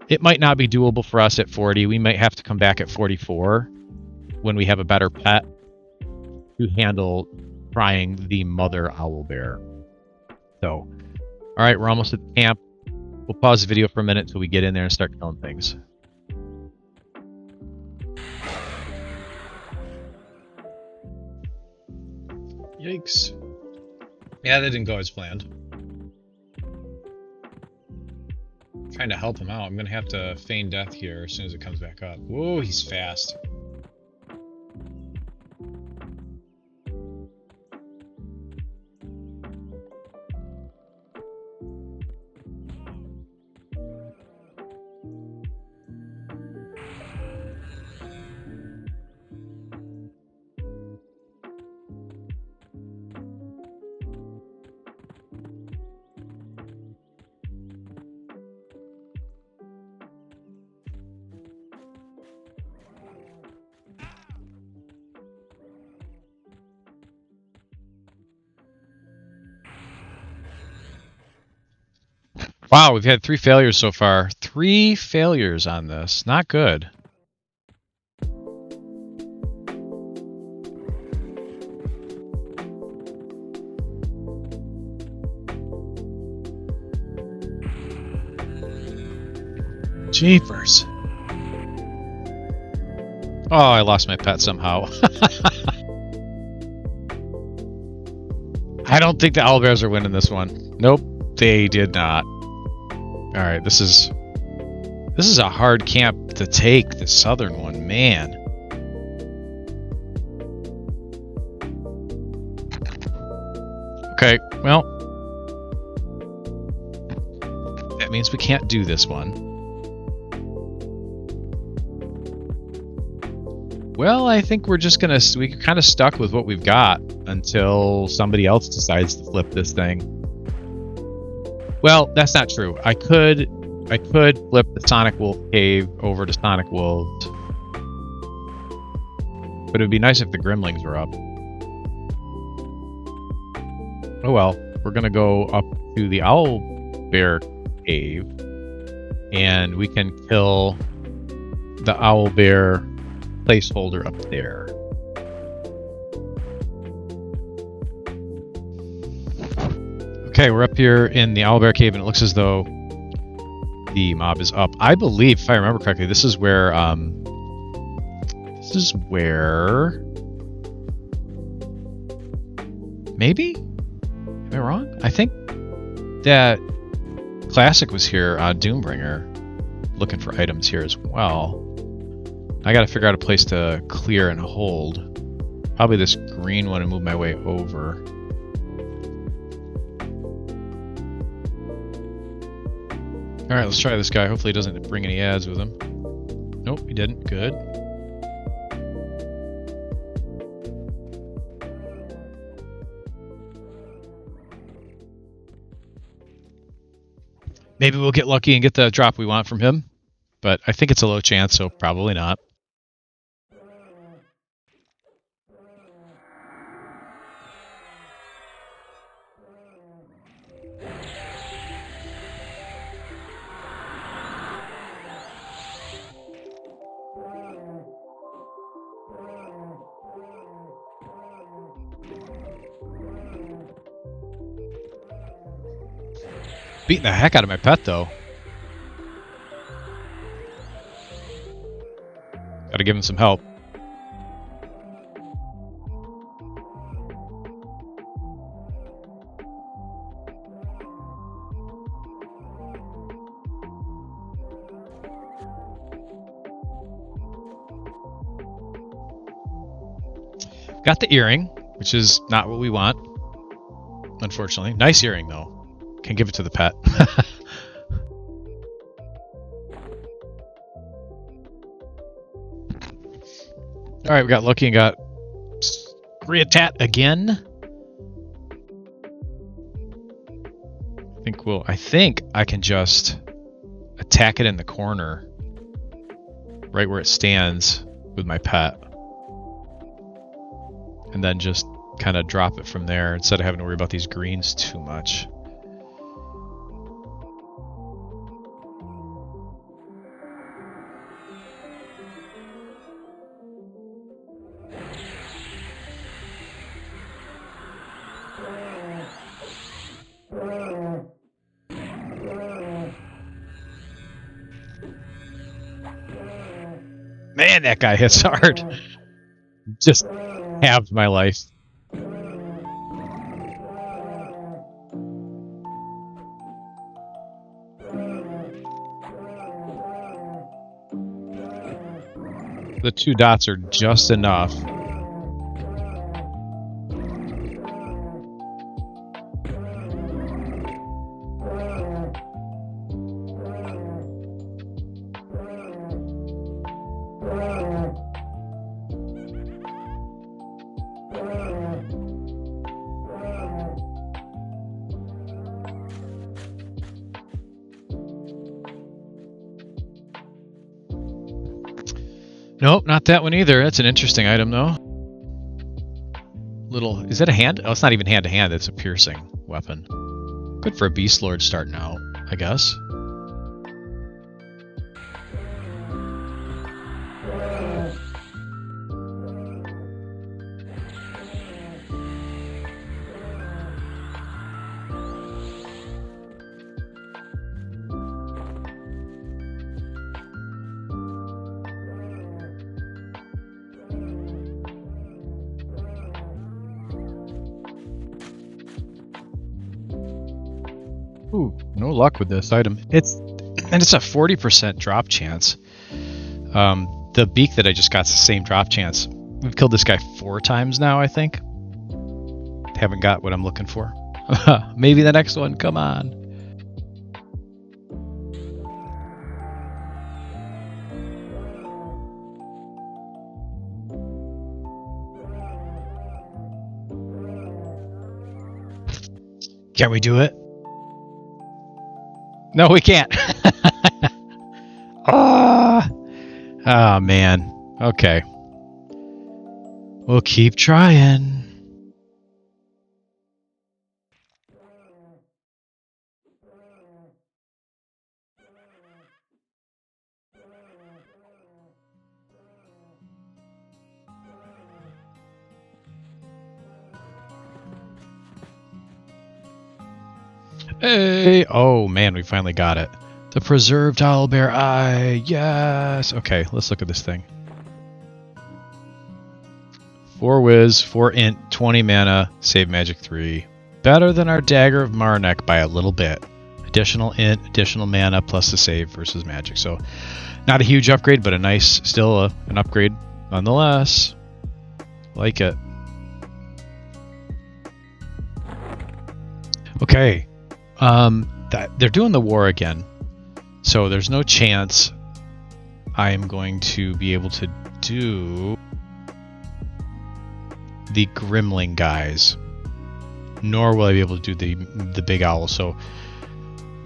it might not be doable for us at 40. We might have to come back at 44 when we have a better pet to handle trying the mother owlbear. So, all right, we're almost at the camp. We'll pause the video for a minute until we get in there and start killing things. Yikes. Yeah, that didn't go as planned. Trying to help him out. I'm going to have to feign death here as soon as it comes back up. Whoa, he's fast. Wow, we've had 3 failures so far. 3 failures on this. Not good. Jeepers. Oh, I lost my pet somehow. I don't think the owlbears are winning this one. Nope, they did not. All right, this is a hard camp to take, the southern one, man. Okay, well, that means we can't do this one. Well, I think we're just gonna, we're kind of stuck with what we've got until somebody else decides to flip this thing. Well, that's not true. I could flip the Sonic Wolf Cave over to Sonic Wolves. But it would be nice if the Gremlings were up. Oh well, we're gonna go up to the Owlbear Cave, and we can kill the Owlbear placeholder up there. Okay, we're up here in the Owlbear Cave, and it looks as though the mob is up. I believe, if I remember correctly, this is where maybe? Am I wrong? I think that Classic was here on Doombringer looking for items here as well. I gotta figure out a place to clear and hold. Probably this green one and move my way over. Alright, let's try this guy. Hopefully he doesn't bring any ads with him. Nope, he didn't. Good. Maybe we'll get lucky and get the drop we want from him. But I think it's a low chance, so probably not. Beating the heck out of my pet, though. Gotta give him some help. Got the earring, which is not what we want, unfortunately. Nice earring, though. Can give it to the pet. Alright, we got lucky and got Reatat again. I think I can just attack it in the corner, right where it stands with my pet. And then just kind of drop it from there instead of having to worry about these greens too much. Man, that guy hits hard. Just halved my life. The 2 dots are just enough. Nope, not that one either. That's an interesting item, though. Is that a hand? Oh, it's not even hand-to-hand. It's a piercing weapon. Good for a Beast Lord starting out. I guess. Ooh, no luck with this item. It's a 40% drop chance. The beak that I just got's the same drop chance. We've killed this guy 4 times now, I think. Haven't got what I'm looking for. Maybe the next one. Come on. Can we do it? No, we can't. Oh, man. Okay. We'll keep trying. Hey! Oh man, we finally got it. The preserved owlbear eye. Yes. Okay, let's look at this thing. 4 whiz, 4 int, 20 mana, save magic 3. Better than our dagger of Marnek by a little bit. Additional int, additional mana plus the save versus magic. So, not a huge upgrade, but a nice, still an upgrade nonetheless. Like it. Okay. They're doing the war again, so there's no chance I am going to be able to do the Grimling guys, nor will I be able to do the big owl. So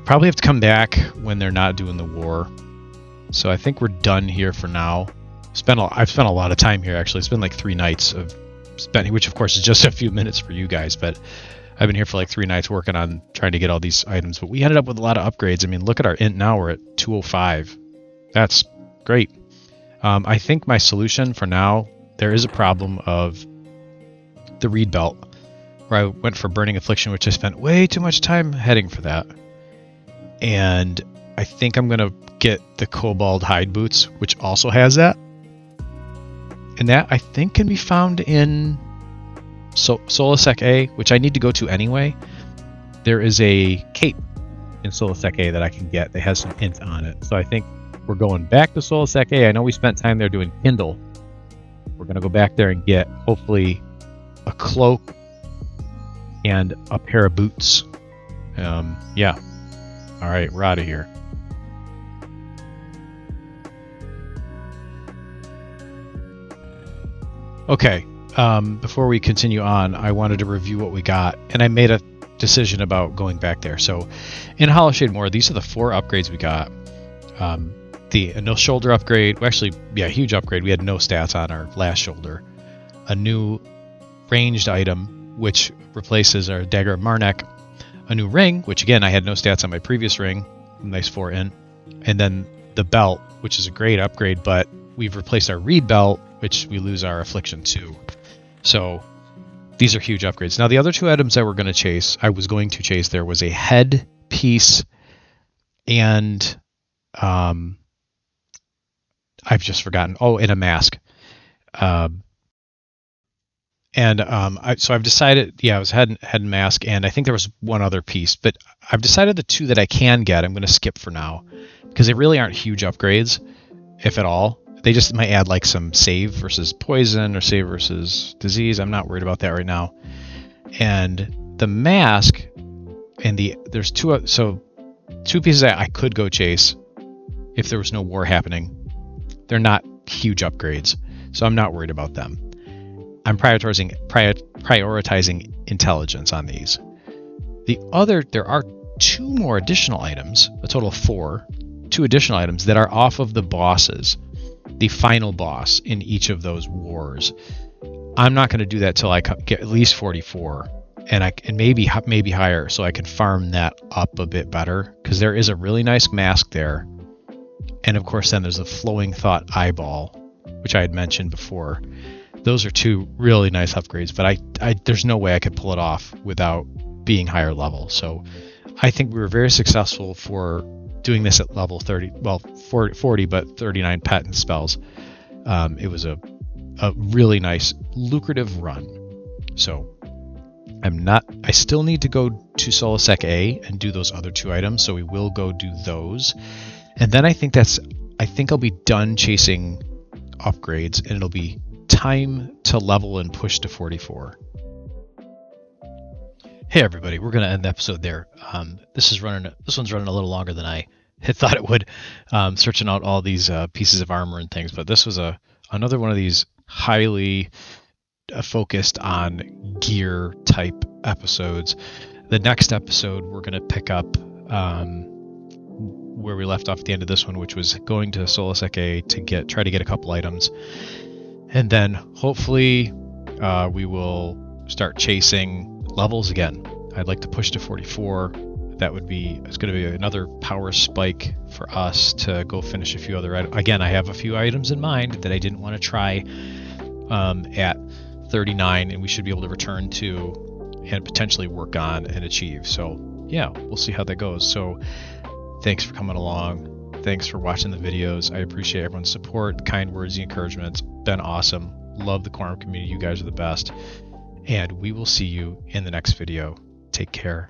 probably have to come back when they're not doing the war. So I think we're done here for now. I've spent a lot of time here actually. It's been like 3 nights of spending, which of course is just a few minutes for you guys, but I've been here for like 3 nights working on trying to get all these items, but we ended up with a lot of upgrades. I mean, look at our int now. We're at 205. That's great. I think my solution for now, there is a problem of the reed belt, where I went for Burning Affliction, which I spent way too much time heading for that. And I think I'm going to get the Cobalt Hide Boots, which also has that. And that, I think, can be found in Solasec A, which I need to go to anyway. There is a cape in Solasec A that I can get that has some int on it. So I think we're going back to Solasec A. I know we spent time there doing Kindle. We're going to go back there and get, hopefully, a cloak and a pair of boots. Yeah. All right, we're out of here. Okay. Before we continue on, I wanted to review what we got, and I made a decision about going back there. So, in Hollow Shade Moor, these are the 4 upgrades we got. The no shoulder upgrade, well, actually, yeah, huge upgrade. We had no stats on our last shoulder. A new ranged item, which replaces our Dagger of Marnek. A new ring, which again, I had no stats on my previous ring. Nice 4 int. And then the belt, which is a great upgrade, but we've replaced our reed belt, which we lose our affliction too. So these are huge upgrades. Now the other 2 items that I was going to chase, there was a head piece and I've just forgotten. Oh, and a mask. So I've decided, yeah, it was head and mask, and I think there was one other piece, but I've decided the 2 that I can get, I'm going to skip for now because they really aren't huge upgrades, if at all. They just might add like some save versus poison or save versus disease. I'm not worried about that right now. And the mask and there's 2 pieces that I could go chase if there was no war happening. They're not huge upgrades, so I'm not worried about them. I'm prioritizing intelligence on these. There are 2 more additional items, a total of 4, 2 additional items that are off of the bosses. The final boss in each of those wars. I'm not going to do that till I get at least 44. and maybe higher, so I can farm that up a bit better, because there is a really nice mask there. And of course then there's the Flowing Thought eyeball, which I had mentioned before. Those are two really nice upgrades, but I there's no way I could pull it off without being higher level. So I think we were very successful for doing this at level 30, well 40 but 39 patent spells. It was a really nice lucrative run. So I still need to go to Solasec A and do those other two items, so we will go do those. And then I think I'll be done chasing upgrades, and it'll be time to level and push to 44. Hey everybody, we're going to end the episode there. This one's running a little longer than I had thought it would, searching out all these pieces of armor and things, but this was another one of these highly focused on gear type episodes. The next episode we're going to pick up where we left off at the end of this one, which was going to Solasec A to try to get a couple items, and then hopefully we will start chasing levels again. I'd like to push to 44. It's going to be another power spike for us to go finish a few other items. Again, I have a few items in mind that I didn't want to try at 39, and we should be able to return to and potentially work on and achieve. So yeah, we'll see how that goes. So thanks for coming along. Thanks for watching the videos. I appreciate everyone's support, the kind words, the encouragement. It's been awesome. Love the Quarm community. You guys are the best. And we will see you in the next video. Take care.